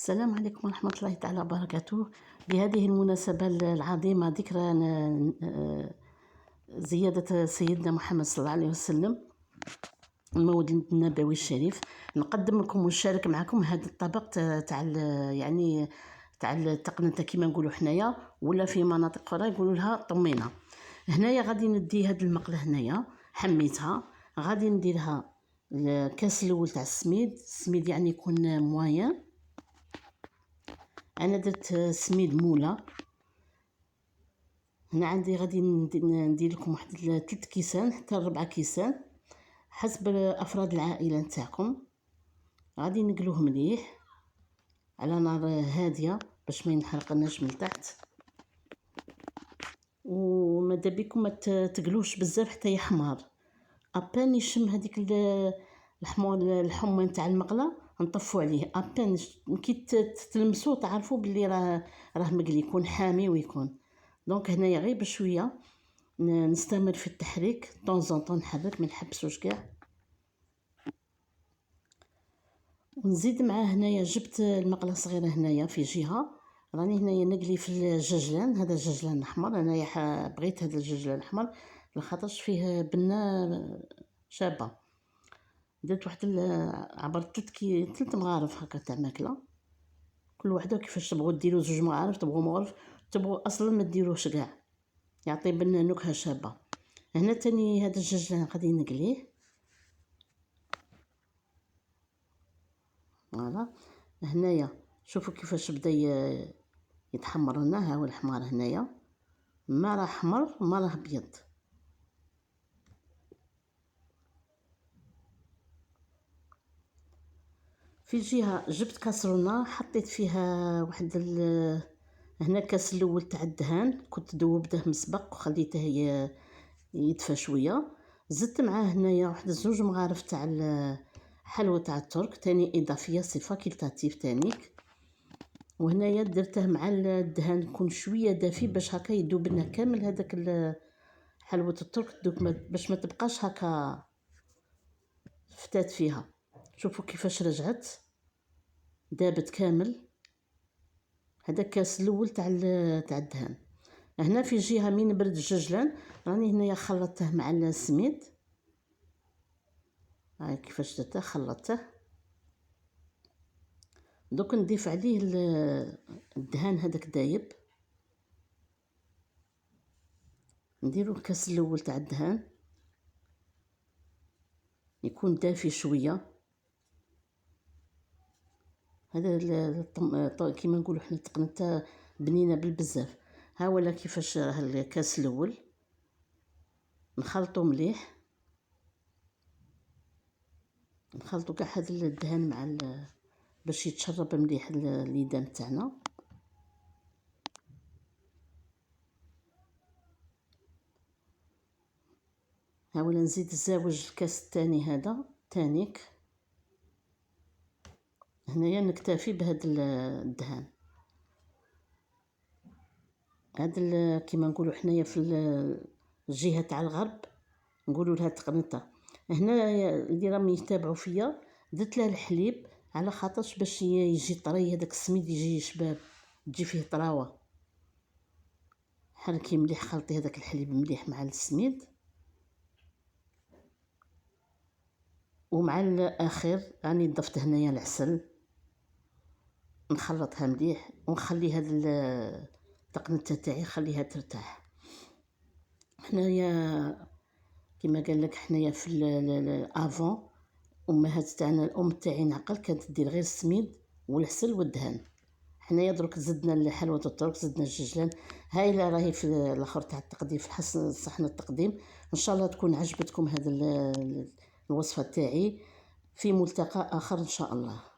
السلام عليكم ورحمة الله تعالى وبركاته. بهذه المناسبة العظيمة ذكرى زيادة سيدنا محمد صلى الله عليه وسلم المولد النبوي الشريف، نقدم لكم ونشارك معكم هذا الطبق تاع يعني تاع التقنته كيما نقولوا حنايا، ولا في مناطق اخرى يقولوا لها طمينه. هنايا غادي ندي هاد المقله، هنايا حميتها، غادي نديرها الكاس الاول تاع السميد يعني يكون موين. انا درت سميد موله. هنا عندي غادي ندير لكم واحد 3 كيسان حتى 4 كيسان حسب افراد العائله نتاعكم. غادي نقلوه مليح على نار هاديه باش ما ينحرقناش من تحت، وماذا بكم ما تقلوش بزاف حتى يحمر. ابان يشم هذيك الحمى نتاع المقله نطفو عليه. ابان كي تلمسوه تعرفوا باللي راه مقلي، يكون حامي ويكون. دونك هنايا غير بشويه نستمر في التحريك طون نحرك، ما نحبسوش كاع. ونزيد معاه هنايا جبت المقله صغيره هنايا في جهه، راني هنايا نقلي في الججلان. هذا الججلان الاحمر، انايا بغيت هذا الججلان الاحمر لخاطرش فيه بنه شابه. درت واحد عبر 3 مغارف هكا تاع ماكله، كل وحده كيفاش تبغوا ديروا 2 مغارف، تبغوا مغرف، تبغوا اصلا ما ديروش كاع، يعطي بنا نكهه شابه. هنا تاني هذا الججلان غادي نقليه. فوالا هنايا شوفوا كيفاش بدا يتحمر لنا. ها هو الحمار هنايا، ما راه احمر ما راه ابيض. في جهه جبت كاسرونه حطيت فيها واحد هنا الكاس الاول تاع الدهان، كنت ذوبته مسبق وخليته يدفى شويه. زدت معاه هنايا واحد 2 مغارف تاع الحلوى تاع الترك تاني اضافيه، صفه فاكولتاتيف تانيك. وهنايا درته مع الدهان يكون شويه دافي باش هكا يذوب لنا كامل هذاك حلوى الترك، دوك باش ما تبقاش هكا فتات فيها. شوفوا كيفاش رجعت دابت كامل. هذا الكاس الاول تاع الدهان. هنا في جهه من برد الججلان راني هنايا خلطته مع السميد. هاي كيفاش درته، خلطته. دوك نضيف عليه الدهان هذاك دايب، نديرو الكاس الاول تاع الدهان يكون دافي شويه. هذا كيما نقولوا حنا تقنته بنينه بالبزاف. ها ولا كيفاش الكاس الاول نخلطو مليح، نخلطو كاع هذا الدهان مع باش يتشرب مليح اليدان تاعنا. ها ولا نزيد الزاوج الكاس الثاني هذا تانيك. هنايا نكتفي بهذا الدهان. هذا كيما نقولوا حنايا في الجهه تاع الغرب نقولوا لها تقنته. هنا اللي راهم يتابعوا فيا درت له الحليب على خاطرش باش يجي طري، هذاك السميد يجي شباب، تجي فيه طراوه. حركي مليح، خلطي هذاك الحليب مليح مع السميد. ومع الاخر راني ضفت هنايا العسل، نخلطها مليح ونخلي هاد التقنته تاعي خليها ترتاح. حنايا كما قال لك حنايا في الافون امهات تاعنا، الام تاعي نعقل كانت دير غير السميد والعسل والدهان. حنايا درك زدنا الحلوى الترك، زدنا الججلان. هاي راهي في الاخر تاع التقديم، في حسن صحن التقديم. ان شاء الله تكون عجبتكم هذا الوصفه تاعي. في ملتقى اخر ان شاء الله.